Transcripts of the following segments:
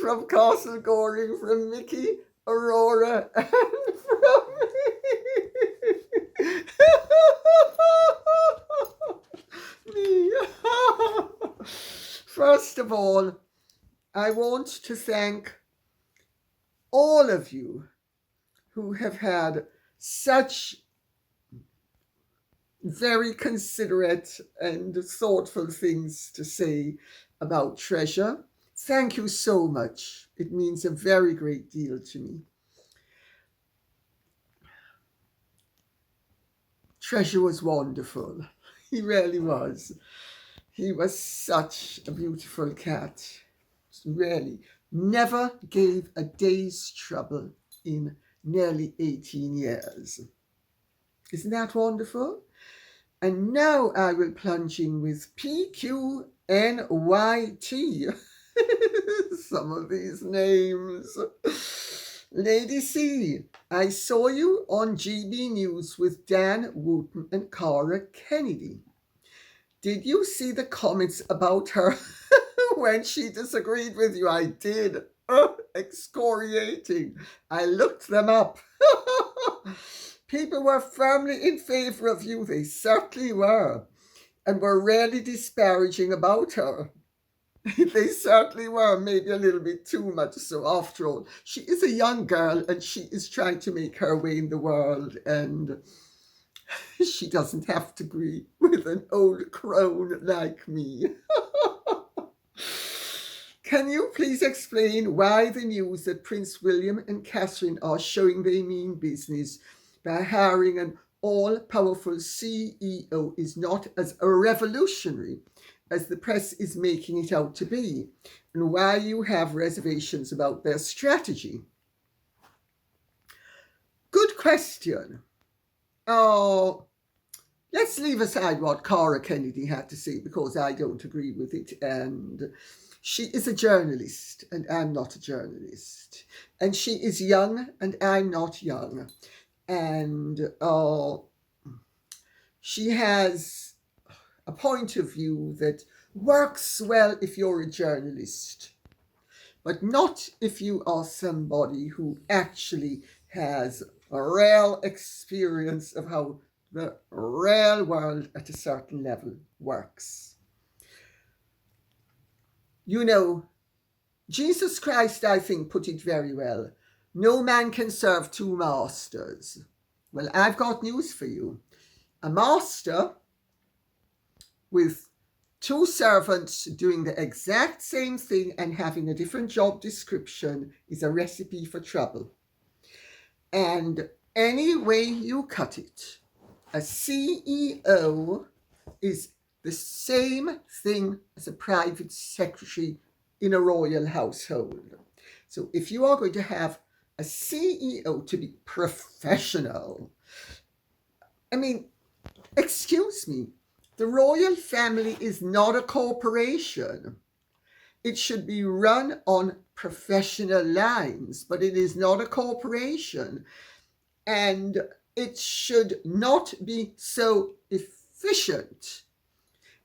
from Castle Goring, from Mickey, Aurora, and from me. First of all, I want to thank all of you who have had such very considerate and thoughtful things to say about Treasure. Thank you so much. It means a very great deal to me. Treasure was wonderful. He really was. He was such a beautiful cat. Really. Never gave a day's trouble in nearly 18 years. Isn't that wonderful? And now I will plunge in with PQNYT. Some of these names. Lady C, I saw you on GB News with Dan Wooten and Cara Kennedy. Did you see the comments about her when she disagreed with you? I did. Excoriating. I looked them up. People were firmly in favour of you. They certainly were. And were really disparaging about her. They certainly were, maybe a little bit too much so. After all, she is a young girl and she is trying to make her way in the world, and she doesn't have to agree with an old crone like me. Can you please explain why the news that Prince William and Catherine are showing they mean business by hiring an all-powerful CEO is not as revolutionary as the press is making it out to be, and why you have reservations about their strategy? Good question. Oh, let's leave aside what Cara Kennedy had to say, because I don't agree with it, and she is a journalist and I'm not a journalist, and she is young and I'm not young, and she has a point of view that works well if you're a journalist, but not if you are somebody who actually has a real experience of how the real world at a certain level works. You know, Jesus Christ, I think, put it very well. No man can serve two masters. Well, I've got news for you. A master with two servants doing the exact same thing and having a different job description is a recipe for trouble. And any way you cut it, a CEO is the same thing as a private secretary in a royal household. So if you are going to have a CEO to be professional, I mean, excuse me, the royal family is not a corporation. It should be run on professional lines, but it is not a corporation. And it should not be so efficient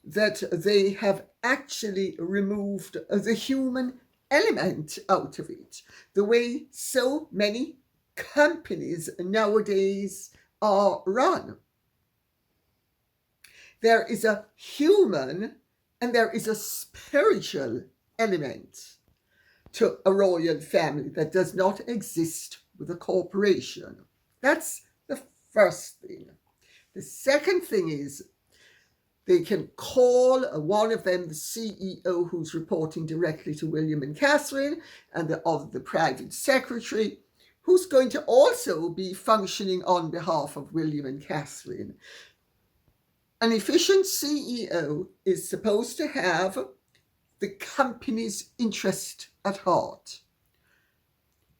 that they have actually removed the human element out of it, the way so many companies nowadays are run. There is a human and there is a spiritual element to a royal family that does not exist with a corporation. That's the first thing. The second thing is they can call one of them the CEO who's reporting directly to William and Catherine, and the other the private secretary who's going to also be functioning on behalf of William and Catherine. An efficient CEO is supposed to have the company's interest at heart,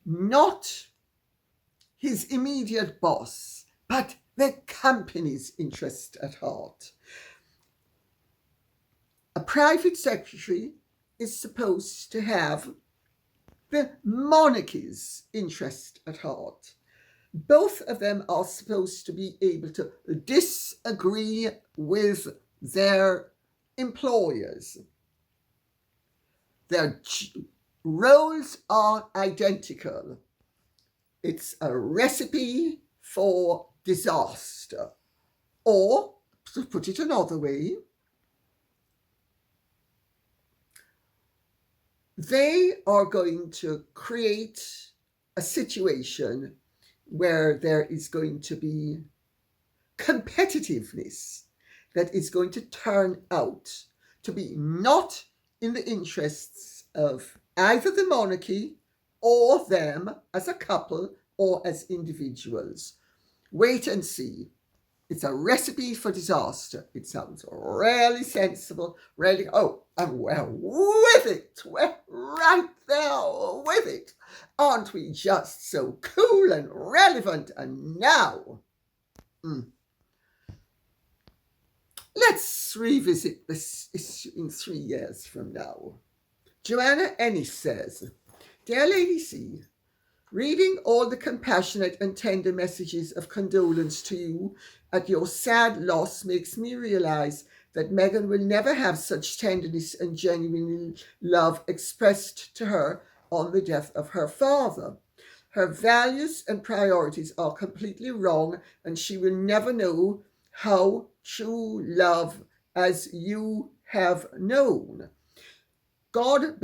not his immediate boss, but the company's interest at heart. A private secretary is supposed to have the monarchy's interest at heart. Both of them are supposed to be able to disagree with their employers. Their roles are identical. It's a recipe for disaster. Or, to put it another way, they are going to create a situation where there is going to be competitiveness that is going to turn out to be not in the interests of either the monarchy or them as a couple or as individuals. Wait and see. It's a recipe for disaster. It sounds really sensible, really, and we're with it. We're right there with it. Aren't we just so cool and relevant? And now, let's revisit this issue in 3 years from now. Joanna Ennis says, Dear Lady C, reading all the compassionate and tender messages of condolence to you at your sad loss makes me realize that Meghan will never have such tenderness and genuine love expressed to her on the death of her father. Her values and priorities are completely wrong, and she will never know how true love as you have known. God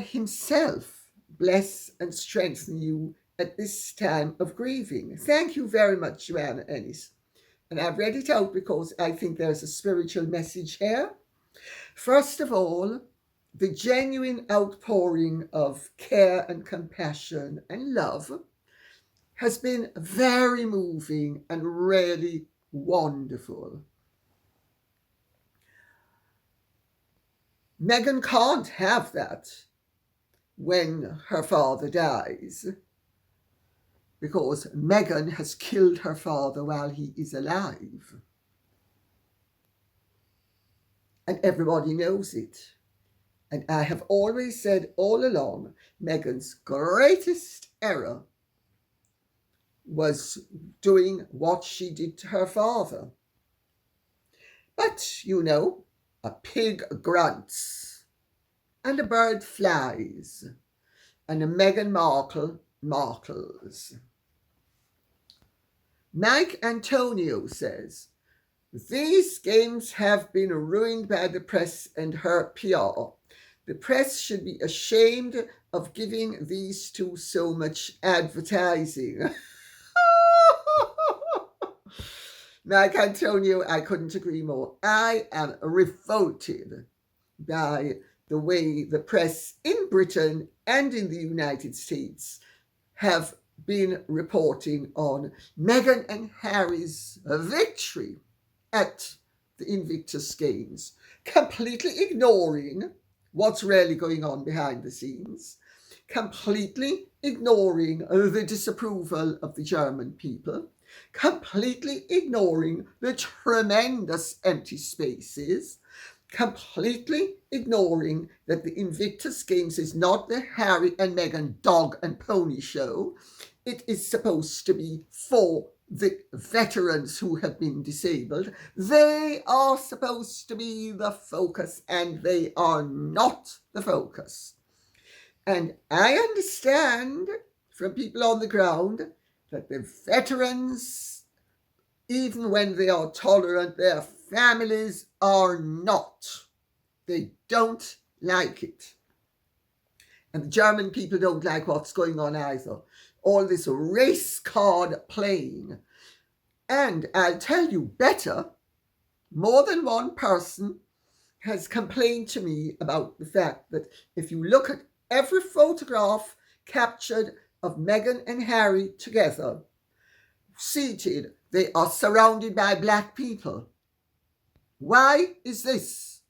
himself bless and strengthen you at this time of grieving. Thank you very much, Joanna Ennis. And I've read it out because I think there's a spiritual message here. First of all, the genuine outpouring of care and compassion and love has been very moving and really wonderful. Meghan can't have that when her father dies, because Meghan has killed her father while he is alive. And everybody knows it. And I have always said all along, Meghan's greatest error was doing what she did to her father. But, a pig grunts, and a bird flies, and a Meghan Markle markles. Mike Antonio says, these games have been ruined by the press and her PR. The press should be ashamed of giving these two so much advertising. Mike Antonio, I couldn't agree more. I am revolted by the way the press in Britain and in the United States have been reporting on Meghan and Harry's victory at the Invictus Games, completely ignoring what's really going on behind the scenes, completely ignoring the disapproval of the German people, completely ignoring the tremendous empty spaces, completely ignoring that the Invictus Games is not the Harry and Meghan dog and pony show. It is supposed to be for the veterans who have been disabled. They are supposed to be the focus, and they are not the focus. And I understand from people on the ground that the veterans, even when they are tolerant, their families are not. They don't like it. And the German people don't like what's going on either. All this race card playing. And I'll tell you better, more than one person has complained to me about the fact that if you look at every photograph captured of Meghan and Harry together, seated, they are surrounded by black people. Why is this?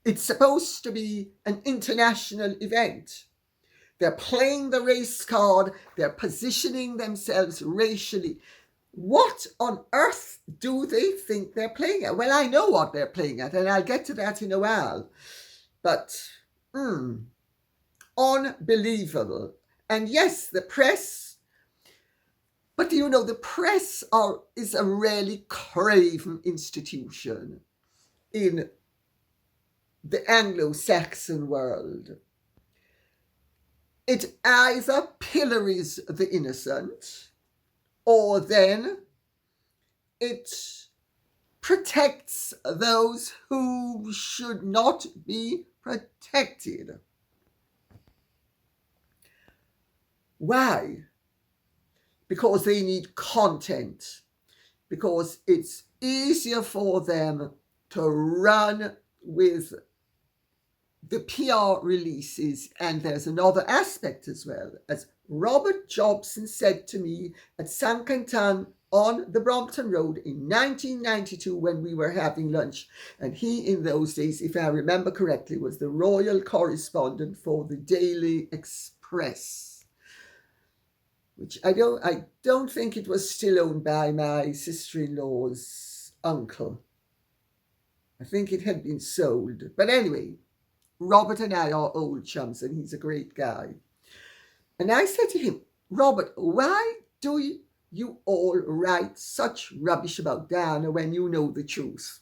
It's supposed to be an international event. They're playing the race card. They're positioning themselves racially. What on earth do they think they're playing at? Well, I know what they're playing at, and I'll get to that in a while. But, unbelievable. And yes, the press, but the press is a really craven institution in the Anglo-Saxon world. It either pillories the innocent, or then it protects those who should not be protected. Why? Because they need content. Because it's easier for them to run with the PR releases. And there's another aspect as well. As Robert Jobson said to me at San Quentin on the Brompton Road in 1992 when we were having lunch. And he, in those days, if I remember correctly, was the royal correspondent for the Daily Express, which I don't think it was still owned by my sister-in-law's uncle. I think it had been sold. But anyway, Robert and I are old chums, and he's a great guy. And I said to him, Robert, why do you all write such rubbish about Diana when you know the truth?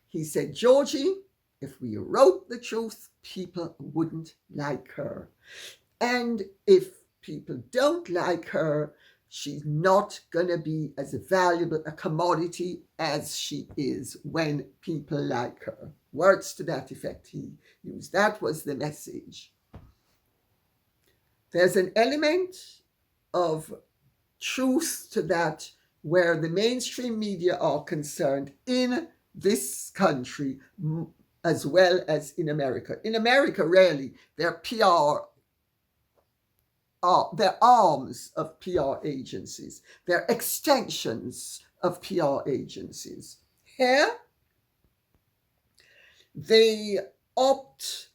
He said, Georgie, if we wrote the truth, people wouldn't like her. And if people don't like her, she's not going to be as valuable a commodity as she is when people like her. Words to that effect he used. That was the message. There's an element of truth to that where the mainstream media are concerned in this country as well as in America. In America, rarely, their PR they're arms of PR agencies. They're extensions of PR agencies. Here, they opt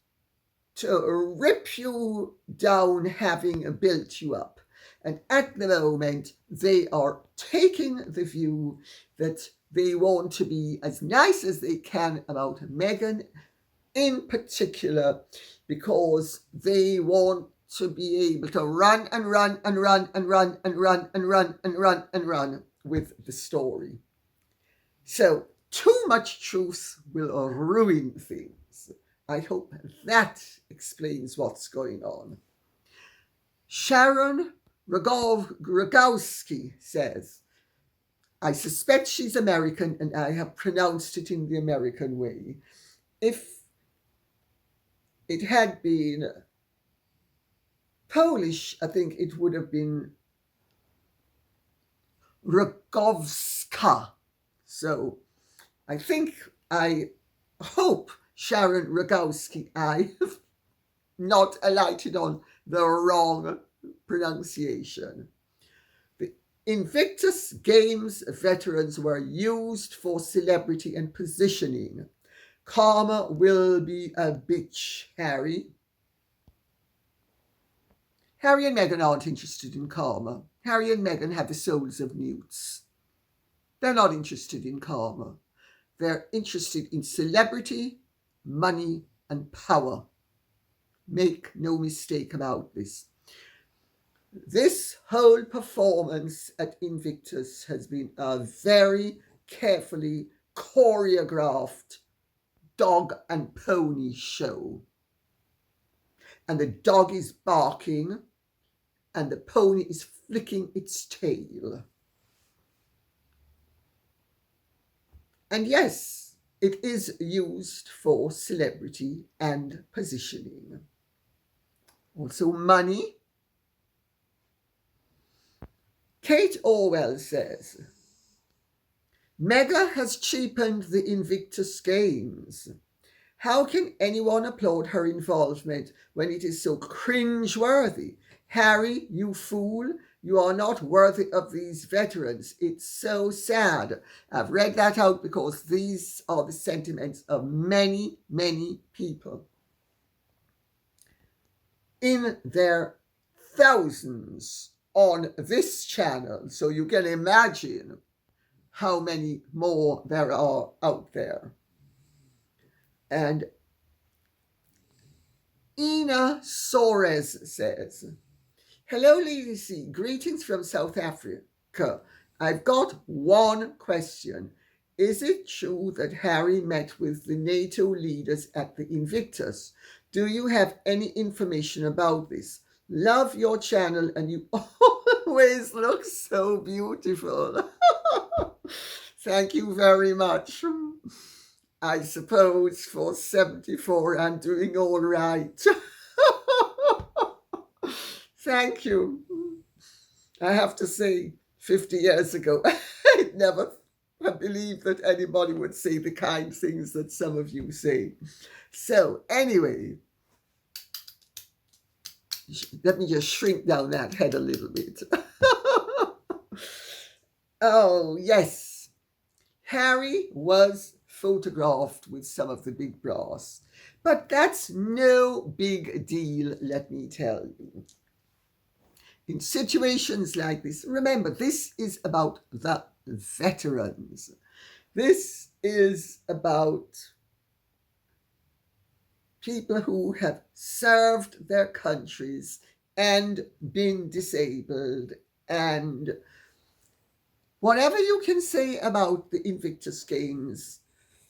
to rip you down having built you up. And at the moment, they are taking the view that they want to be as nice as they can about Meghan in particular, because they want to be able to run and run and run and run and run and run and run and run with the story. So too much truth will ruin things. I hope that explains what's going on. Sharon Rogowski says, I suspect she's American and I have pronounced it in the American way. If it had been Polish, I think it would have been Rogowska. So I hope, Sharon Rogowski, I have not alighted on the wrong pronunciation. The Invictus Games veterans were used for celebrity and positioning. Karma will be a bitch, Harry. Harry and Meghan aren't interested in karma. Harry and Meghan have the souls of newts. They're not interested in karma. They're interested in celebrity, money, and power. Make no mistake about this. This whole performance at Invictus has been a very carefully choreographed dog and pony show. And the dog is barking and the pony is flicking its tail. And yes, it is used for celebrity and positioning. Also money. Kate Orwell says, Meghan has cheapened the Invictus Games. How can anyone applaud her involvement when it is so cringe-worthy? Harry, you fool, you are not worthy of these veterans. It's so sad. I've read that out because these are the sentiments of many, many people. In their thousands on this channel, so you can imagine how many more there are out there. And Ina Soares says, hello, Lady C. Greetings from South Africa. I've got one question. Is it true that Harry met with the NATO leaders at the Invictus? Do you have any information about this? Love your channel and you always look so beautiful. Thank you very much. I suppose for 74 I'm doing all right. Thank you. I have to say, 50 years ago, I'd never have believed that anybody would say the kind things that some of you say. So, anyway, let me just shrink down that head a little bit. Oh, yes. Harry was photographed with some of the big brass. But that's no big deal, let me tell you. In situations like this, remember, this is about the veterans. This is about people who have served their countries and been disabled. And whatever you can say about the Invictus Games,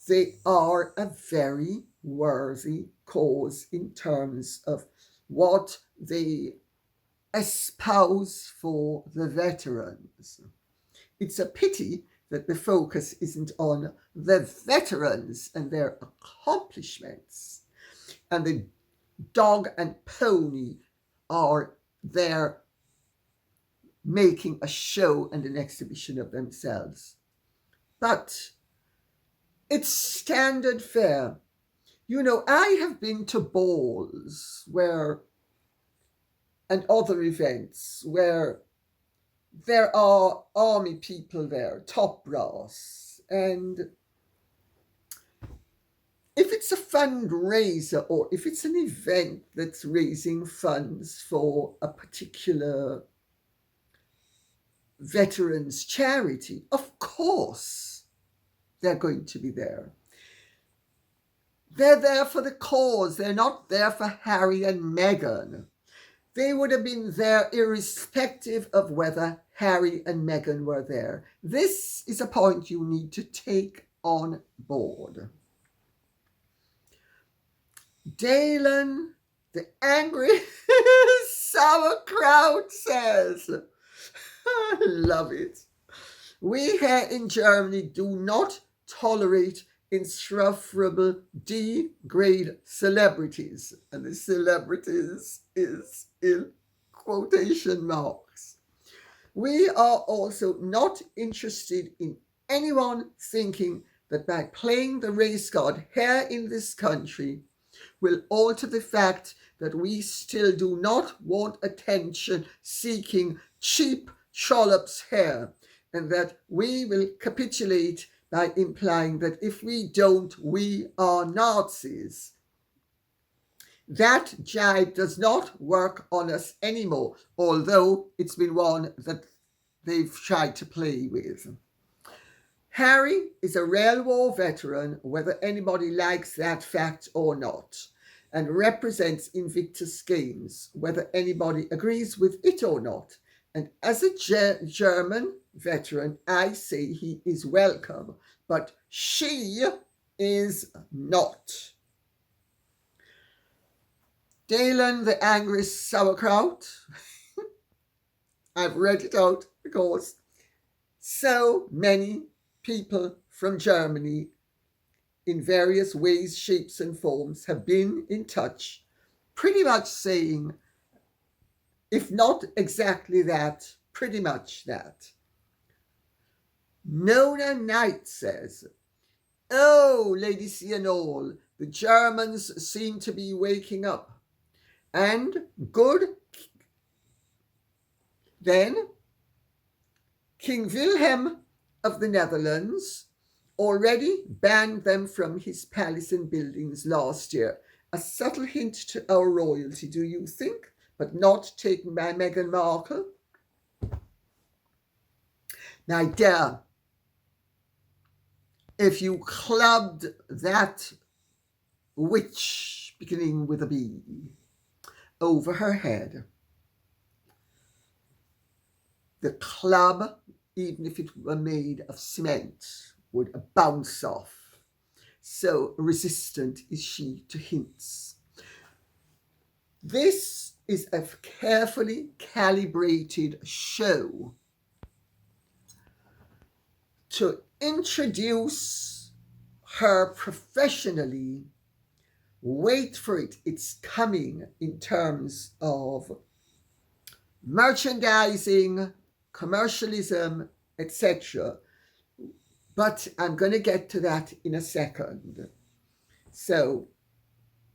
they are a very worthy cause in terms of what they espouse for the veterans. It's a pity that the focus isn't on the veterans and their accomplishments. And the dog and pony are there making a show and an exhibition of themselves. But it's standard fare. You know, I have been to balls and other events where there are army people there, top brass, and if it's a fundraiser or if it's an event that's raising funds for a particular veterans charity, of course they're going to be there. They're there for the cause. They're not there for Harry and Meghan. They would have been there irrespective of whether Harry and Meghan were there. This is a point you need to take on board. Dalen, the angry sauerkraut, says, I love it. We here in Germany do not tolerate insufferable D-grade celebrities. And the celebrities is in quotation marks. We are also not interested in anyone thinking that by playing the race card here in this country will alter the fact that we still do not want attention seeking cheap trollops here, and that we will capitulate by implying that if we don't, we are Nazis. That jibe does not work on us anymore, although it's been one that they've tried to play with. Harry is a real war veteran, whether anybody likes that fact or not, and represents Invictus Games, whether anybody agrees with it or not. And as a German veteran, I say he is welcome, but she is not. Dalen, the angry sauerkraut. I've read it out because so many people from Germany in various ways, shapes and forms have been in touch, pretty much saying, if not exactly that, pretty much that. Nona Knight says, oh, Lady Cianol, the Germans seem to be waking up. And good. Then, King Wilhelm of the Netherlands already banned them from his palace and buildings last year. A subtle hint to our royalty, do you think? But not taken by Meghan Markle? My dear, if you clubbed that witch beginning with a B over her head, the club, even if it were made of cement, would bounce off. So resistant is she to hints. This is a carefully calibrated show to introduce her professionally. Wait for it, it's coming in terms of merchandising, commercialism, etc. But I'm going to get to that in a second. So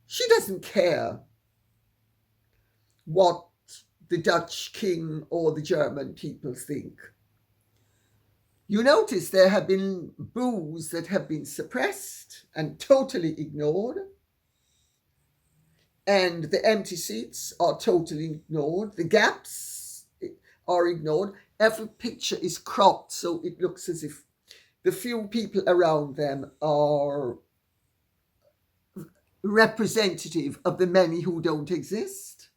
she doesn't care what the Dutch king or the German people think. You notice there have been boos that have been suppressed and totally ignored. And the empty seats are totally ignored. The gaps are ignored. Every picture is cropped so it looks as if the few people around them are representative of the many who don't exist.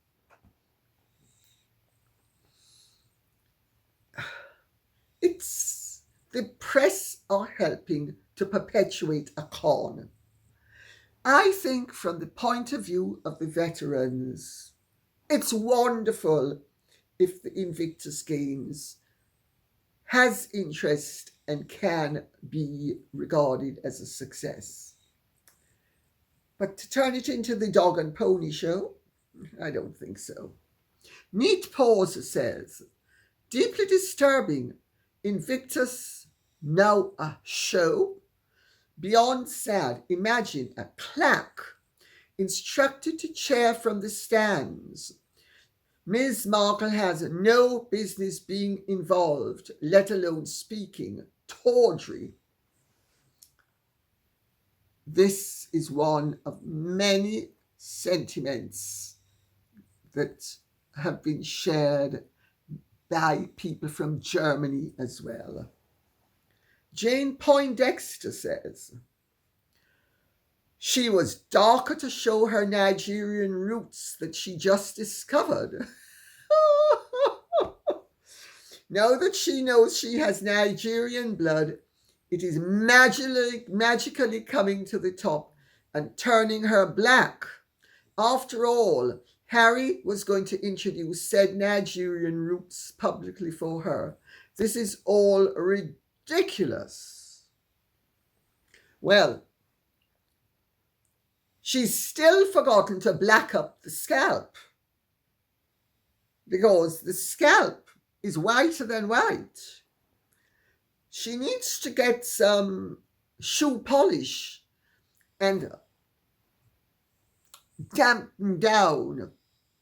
The press are helping to perpetuate a con. I think from the point of view of the veterans, it's wonderful if the Invictus Games has interest and can be regarded as a success. But to turn it into the dog and pony show, I don't think so. Neat Pause says, deeply disturbing, Invictus now a show? Beyond sad, imagine a claque instructed to chair from the stands. Ms. Markle has no business being involved, let alone speaking. Tawdry. This is one of many sentiments that have been shared by people from Germany as well. Jane Poindexter says, she was darker to show her Nigerian roots that she just discovered. Now that she knows she has Nigerian blood, it is magically coming to the top and turning her black. After all, Harry was going to introduce said Nigerian roots publicly for her. This is all ridiculous. Well, she's still forgotten to black up the scalp, because the scalp is whiter than white. She needs to get some shoe polish and dampen down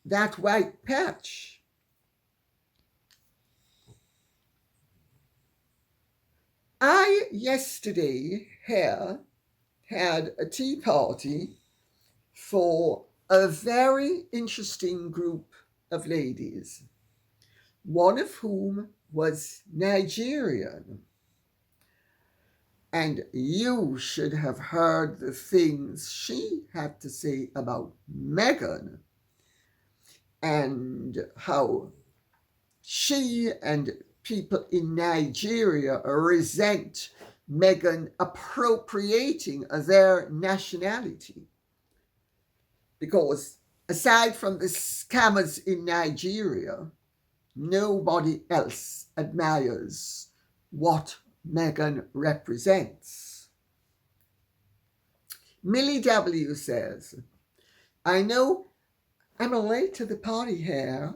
that white patch. I yesterday here had a tea party for a very interesting group of ladies, one of whom was Nigerian. And you should have heard the things she had to say about Meghan and how she and people in Nigeria resent Meghan appropriating their nationality. Because aside from the scammers in Nigeria, nobody else admires what Meghan represents. Millie W. says, I know I'm late to the party here,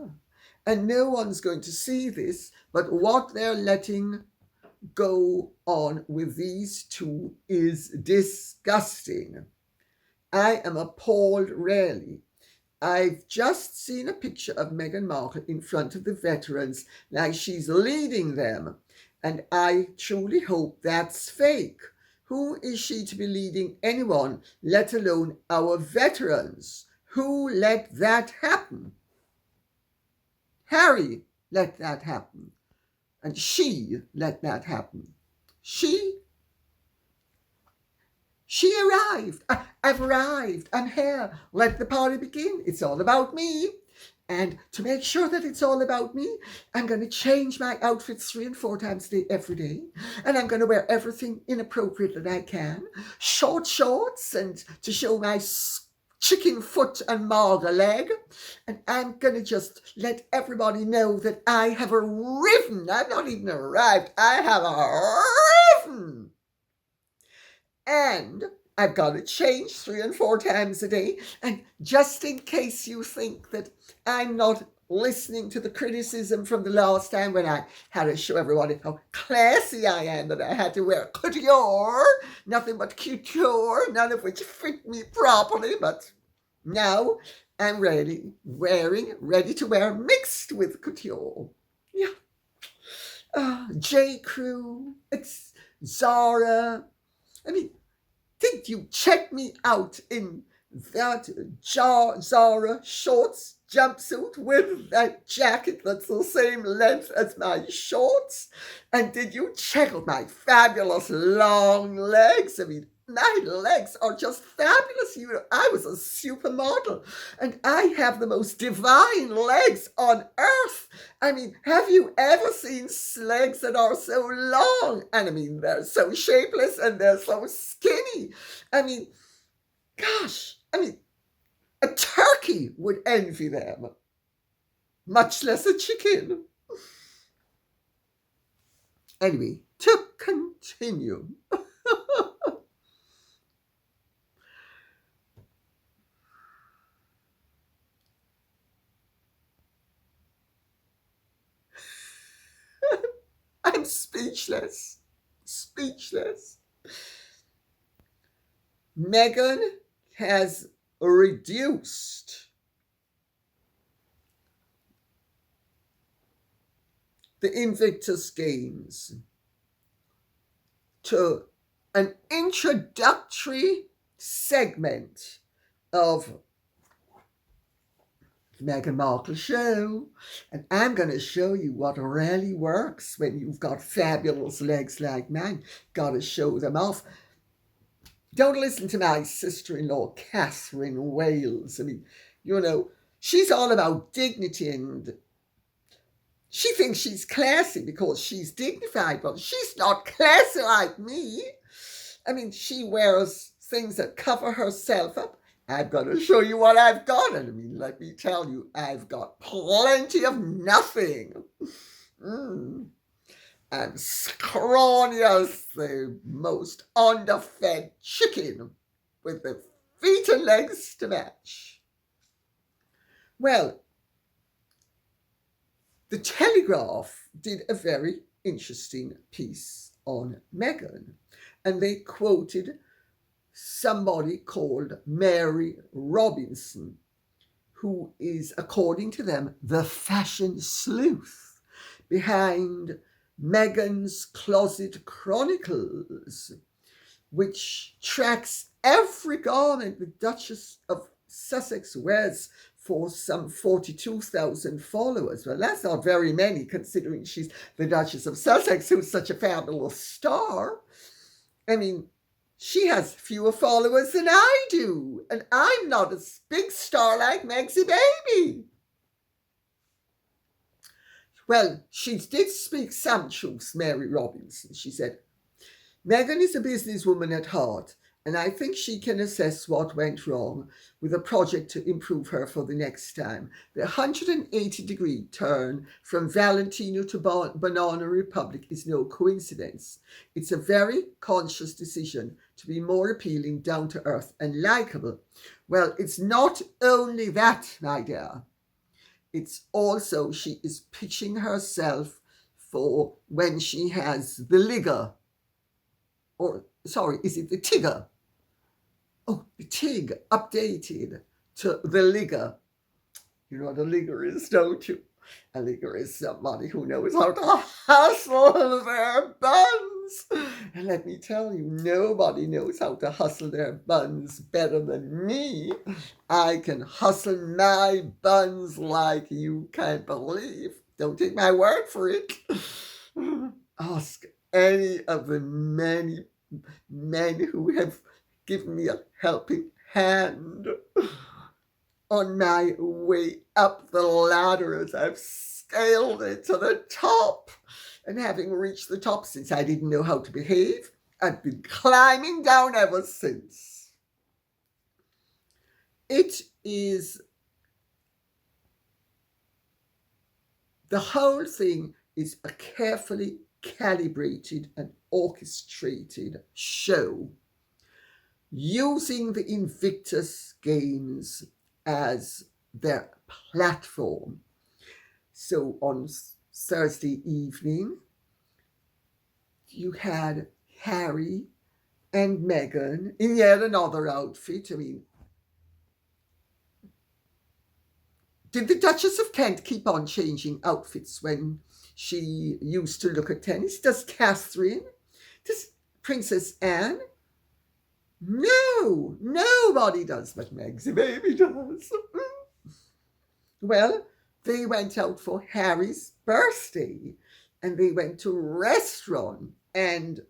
and no one's going to see this, but what they're letting go on with these two is disgusting. I am appalled, really. I've just seen a picture of Meghan Markle in front of the veterans, like she's leading them, and I truly hope that's fake. Who is she to be leading anyone, let alone our veterans? Who let that happen? Harry let that happen. And she let that happen. She arrived. I've arrived. I'm here. Let the party begin. It's all about me. And to make sure that it's all about me, I'm going to change my outfits 3 and 4 times a day every day. And I'm going to wear everything inappropriate that I can. Short shorts and to show my chicken foot and marga leg. And I'm going to just let everybody know that I have arriven. I've not even arrived. I have arriven. And I've got to change 3 and 4 times a day. And just in case you think that I'm not listening to the criticism from the last time when I had to show everybody how classy I am, that I had to wear couture, nothing but couture, none of which fit me properly, but now I'm ready to wear mixed with couture. Yeah. J. Crew, it's Zara. I mean, did you check me out in that Zara shorts jumpsuit with that jacket that's the same length as my shorts? And did you check out my fabulous long legs? I mean, my legs are just fabulous. You know, I was a supermodel and I have the most divine legs on earth. I mean, have you ever seen legs that are so long? And I mean, they're so shapeless and they're so skinny. I mean, gosh, a turkey would envy them, much less a chicken. Anyway, to continue. I'm speechless. Meghan has reduced the Invictus Games to an introductory segment of Meghan Markle show, and I'm going to show you what really works when you've got fabulous legs like mine. Got to show them off. Don't listen to my sister-in-law, Catherine Wales. I mean, you know, she's all about dignity and she thinks she's classy because she's dignified, but she's not classy like me. I mean, she wears things that cover herself up. I'm going to show you what I've got. And I mean, let me tell you, I've got plenty of nothing. I'm scrawny as the most underfed chicken with the feet and legs to match. Well, the Telegraph did a very interesting piece on Meghan, and they quoted somebody called Mary Robinson, who is, according to them, the fashion sleuth behind Meghan's Closet Chronicles, which tracks every garment the Duchess of Sussex wears for some 42,000 followers. Well, that's not very many, considering she's the Duchess of Sussex, who's such a fabulous star. I mean, she has fewer followers than I do, and I'm not a big star like Megsie Baby. Well, she did speak some truths, Mary Robinson. She said, Meghan is a businesswoman at heart, and I think she can assess what went wrong with a project to improve her for the next time. The 180-degree turn from Valentino to Banana Republic is no coincidence. It's a very conscious decision to be more appealing, down to earth, and likable. Well, it's not only that, my dear. It's also she is pitching herself for when she has the Ligger. Or, sorry, is it the Tigger? Oh, the Tig updated to the Ligger. You know what a Ligger is, don't you? A Ligger is somebody who knows how to hustle their buns. And let me tell you, nobody knows how to hustle their buns better than me. I can hustle my buns like you can't believe. Don't take my word for it. Ask any of the many men who have given me a helping hand. on my way up the ladder as I've scaled it to the top. And having reached the top, since I didn't know how to behave, I've been climbing down ever since. It is, the whole thing is a carefully calibrated and orchestrated show using the Invictus Games as their platform. So on Thursday evening, you had Harry and Meghan in yet another outfit. I mean, did the Duchess of Kent keep on changing outfits when she used to look at tennis? Does Catherine? Does Princess Anne? No, nobody does, but Meg's baby does. Well, they went out for Harry's birthday and they went to a restaurant, and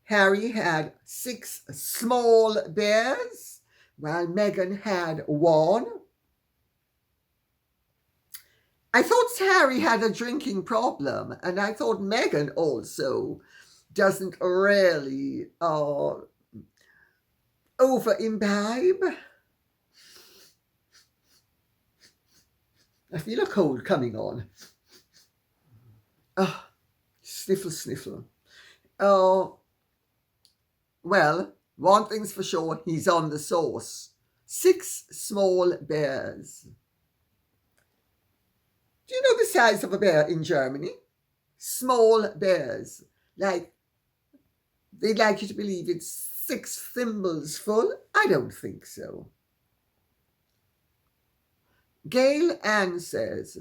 Harry had 6 small bears while Meghan had 1. I thought Harry had a drinking problem, and I thought Meghan also doesn't really over imbibe. I feel a cold coming on. Sniffle, sniffle. Well, one thing's for sure, he's on the sauce. 6 small bears. Do you know the size of a bear in Germany? Small bears. Like, they'd like you to believe it's 6 thimbles full? I don't think so. Gail Ann says,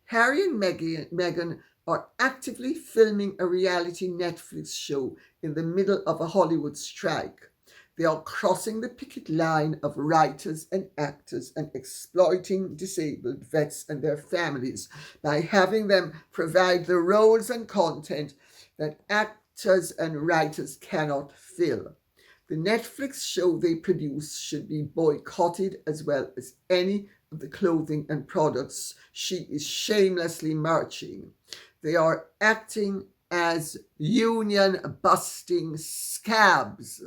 Harry and Meghan are actively filming a reality Netflix show in the middle of a Hollywood strike. They are crossing the picket line of writers and actors and exploiting disabled vets and their families by having them provide the roles and content that actors and writers cannot fill. The Netflix show they produce should be boycotted, as well as any of the clothing and products she is shamelessly merching. They are acting as union-busting scabs.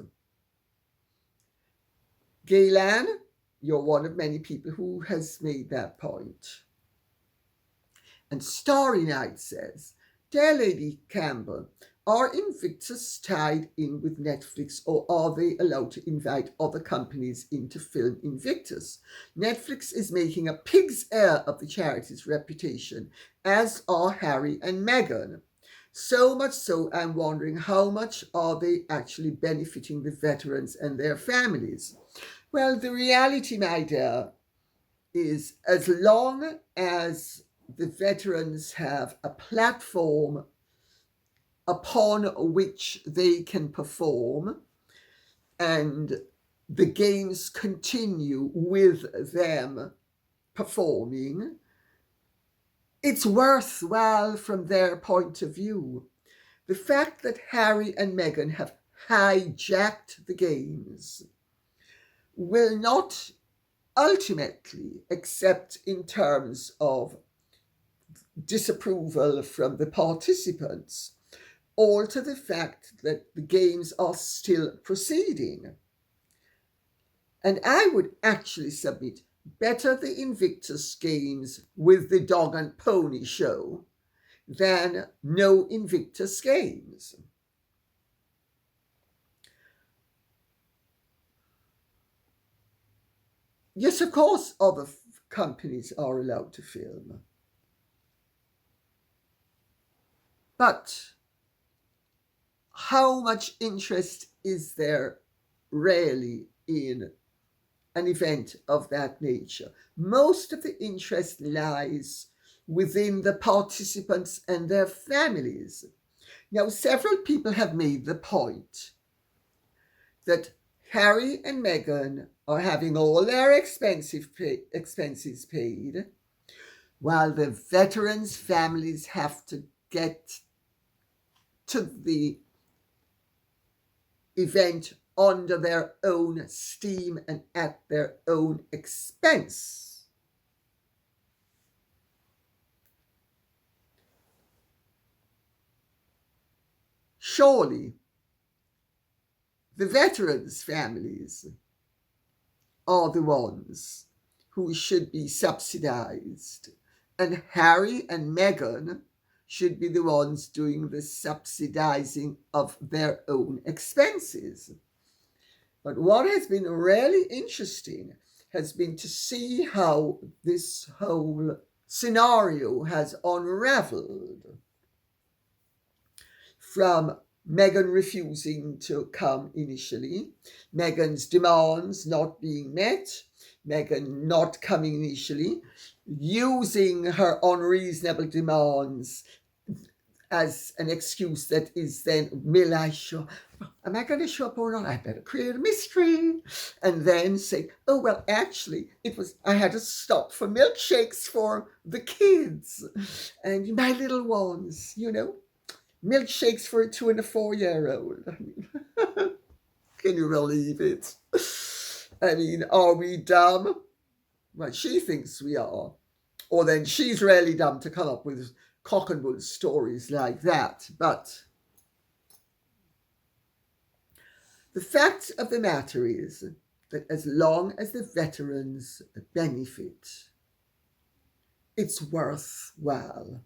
Gaylan, you're one of many people who has made that point. And Starry Night says, Dear Lady Campbell, are Invictus tied in with Netflix, or are they allowed to invite other companies in to film Invictus? Netflix is making a pig's ear of the charity's reputation, as are Harry and Meghan. So much so, I'm wondering how much are they actually benefiting the veterans and their families? Well, the reality, my dear, is as long as the veterans have a platform upon which they can perform, and the games continue with them performing, it's worthwhile from their point of view. The fact that Harry and Meghan have hijacked the games will not ultimately, except in terms of disapproval from the participants, alter the fact that the games are still proceeding. And I would actually submit better the Invictus Games with the dog and pony show than no Invictus Games. Yes, of course, other companies are allowed to film. But how much interest is there really in an event of that nature? Most of the interest lies within the participants and their families. Now, several people have made the point that Harry and Meghan are having all their expenses paid, while the veterans' families have to get to the event under their own steam and at their own expense. surely the veterans' families are the ones who should be subsidized, and Harry and Meghan should be the ones doing the subsidizing of their own expenses. But what has been really interesting has been to see how this whole scenario has unraveled, from Meghan refusing to come initially, Meghan's demands not being met, Meghan not coming initially, using her unreasonable demands as an excuse that is then, will I show? Am I going to show up or not? I better create a mystery. And then say, oh, well, actually, I had to stop for milkshakes for the kids and my little ones, milkshakes for a 2 and a 4-year-old. Can you believe it? I mean, are we dumb? Well, she thinks we are. Or then she's really dumb to come up with cock and bull stories like that. But the fact of the matter is that as long as the veterans benefit, it's worthwhile.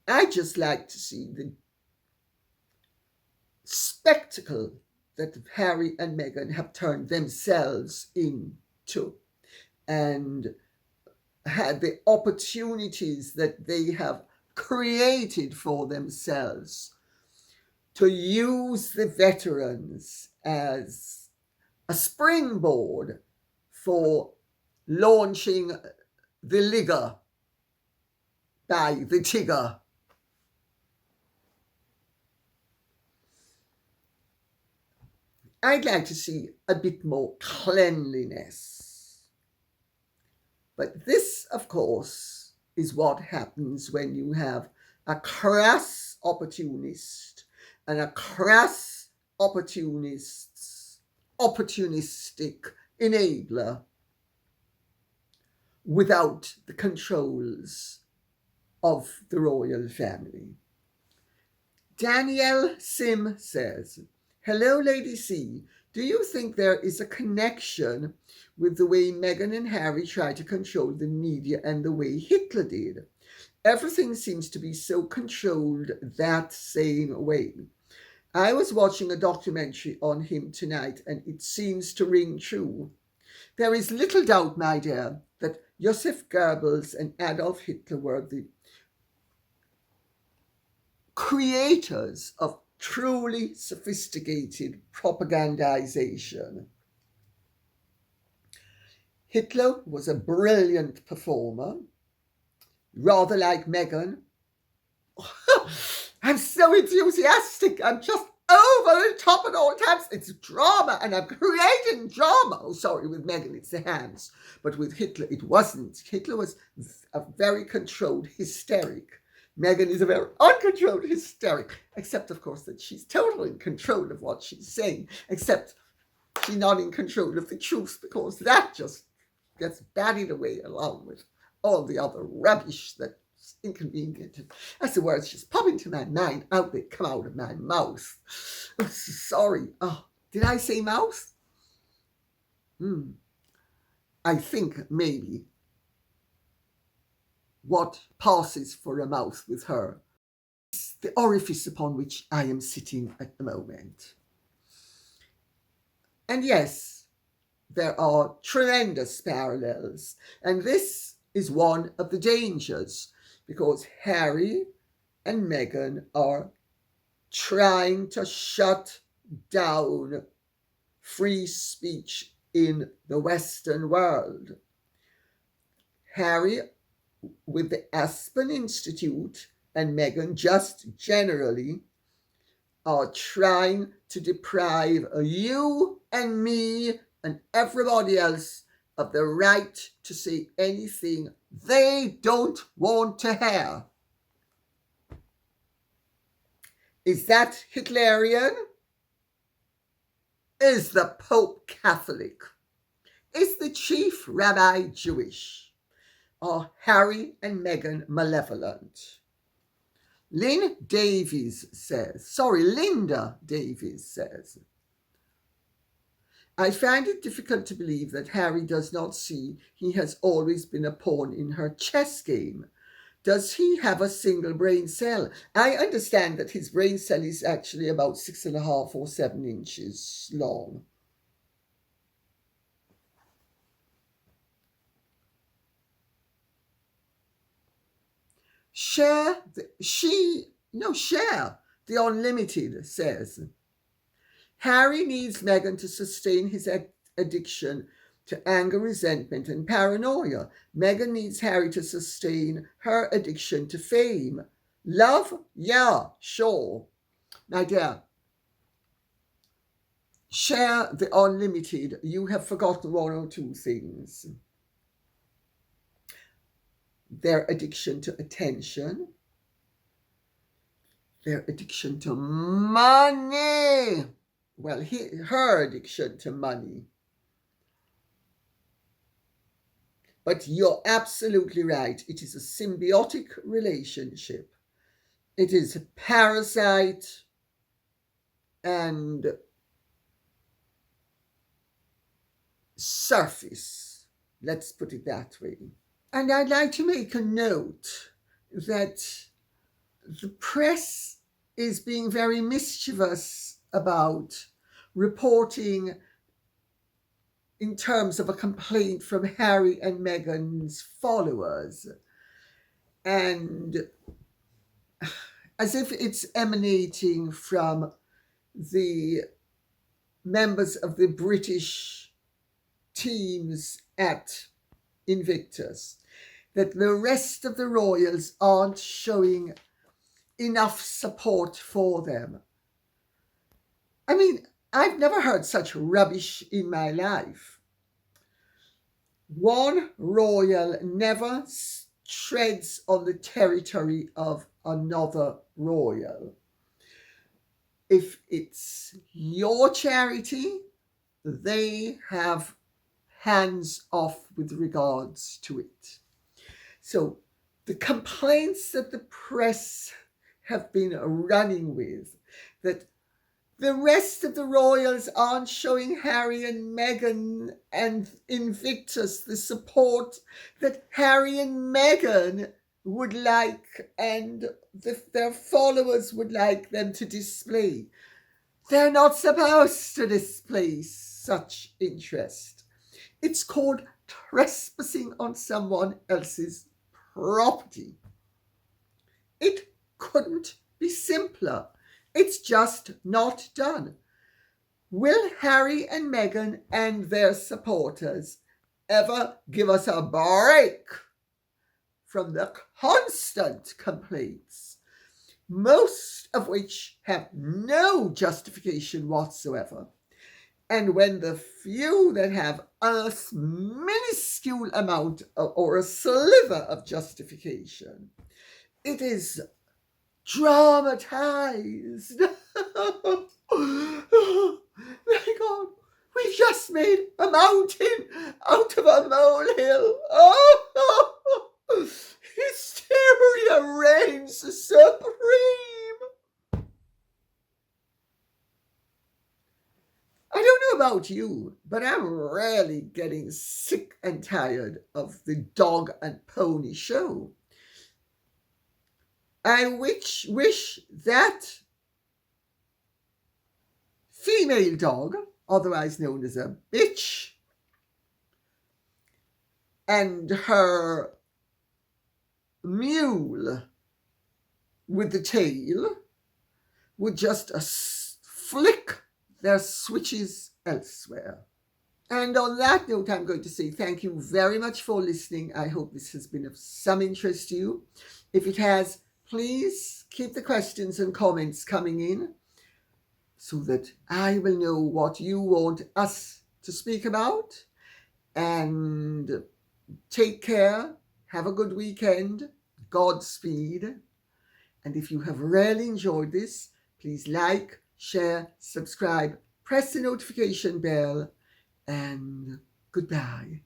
I just like to see the spectacle that Harry and Meghan have turned themselves into, and had the opportunities that they have created for themselves to use the veterans as a springboard for launching the Ligger by the Tigger. I'd like to see a bit more cleanliness. But this, of course, is what happens when you have a crass opportunist and a crass opportunistic enabler without the controls of the royal family. Danielle Sim says, hello, Lady C. Do you think there is a connection with the way Meghan and Harry try to control the media and the way Hitler did? Everything seems to be so controlled that same way. I was watching a documentary on him tonight, and it seems to ring true. There is little doubt, my dear, that Joseph Goebbels and Adolf Hitler were the creators of truly sophisticated propagandization. Hitler was a brilliant performer, rather like Meghan. I'm so enthusiastic. I'm just over the top at all times. It's drama, and I'm creating drama. Oh, sorry, with Meghan, it's the hands. But with Hitler, it wasn't. Hitler was a very controlled hysteric. Meghan is a very uncontrolled hysteric, except, of course, that she's totally in control of what she's saying, except she's not in control of the truth, because that just gets batted away along with all the other rubbish that's inconvenient. That's the words just pop into my mind, out they come out of my mouth. Oh, sorry. Oh, did I say mouth? I think maybe what passes for a mouth with her is the orifice upon which I am sitting at the moment. And yes, there are tremendous parallels, and this is one of the dangers, because Harry and Meghan are trying to shut down free speech in the Western world. Harry with the Aspen Institute, and Meghan just generally, are trying to deprive you and me and everybody else of the right to say anything they don't want to hear. Is that Hitlerian? Is the Pope Catholic? Is the chief rabbi Jewish? Are Harry and Meghan malevolent? Linda Davies says, I find it difficult to believe that Harry does not see he has always been a pawn in her chess game. Does he have a single brain cell? I understand that his brain cell is actually about 6.5 or 7 inches long. Share the Unlimited says, Harry needs Meghan to sustain his addiction to anger, resentment, and paranoia. Meghan needs Harry to sustain her addiction to fame. Love? Yeah, sure. My dear, share the Unlimited. You have forgotten one or two things. Their addiction to attention, their addiction to money. Well, her addiction to money. But you're absolutely right. It is a symbiotic relationship. It is a parasite and surface. Let's put it that way. And I'd like to make a note that the press is being very mischievous about reporting in terms of a complaint from Harry and Meghan's followers, and as if it's emanating from the members of the British teams at Invictus, that the rest of the royals aren't showing enough support for them. I mean, I've never heard such rubbish in my life. One royal never treads on the territory of another royal. If it's your charity, they have hands off with regards to it. So the complaints that the press have been running with, that the rest of the royals aren't showing Harry and Meghan and Invictus the support that Harry and Meghan would like and their followers would like them to display. They're not supposed to display such interest. It's called trespassing on someone else's property. It couldn't be simpler. It's just not done. Will Harry and Meghan and their supporters ever give us a break from the constant complaints, most of which have no justification whatsoever? And when the few that have a minuscule amount or a sliver of justification, it is dramatized. My God, we've just made a mountain out of a molehill. Oh, hysteria reigns supreme. I don't know about you, but I'm really getting sick and tired of the dog and pony show. I wish that female dog, otherwise known as a bitch, and her mule with the tail would just flick their switches elsewhere. And on that note, I'm going to say thank you very much for listening. I hope this has been of some interest to you. If it has, please keep the questions and comments coming in so that I will know what you want us to speak about. And take care. Have a good weekend. Godspeed. And if you have really enjoyed this, please like, share, subscribe, press the notification bell, and goodbye.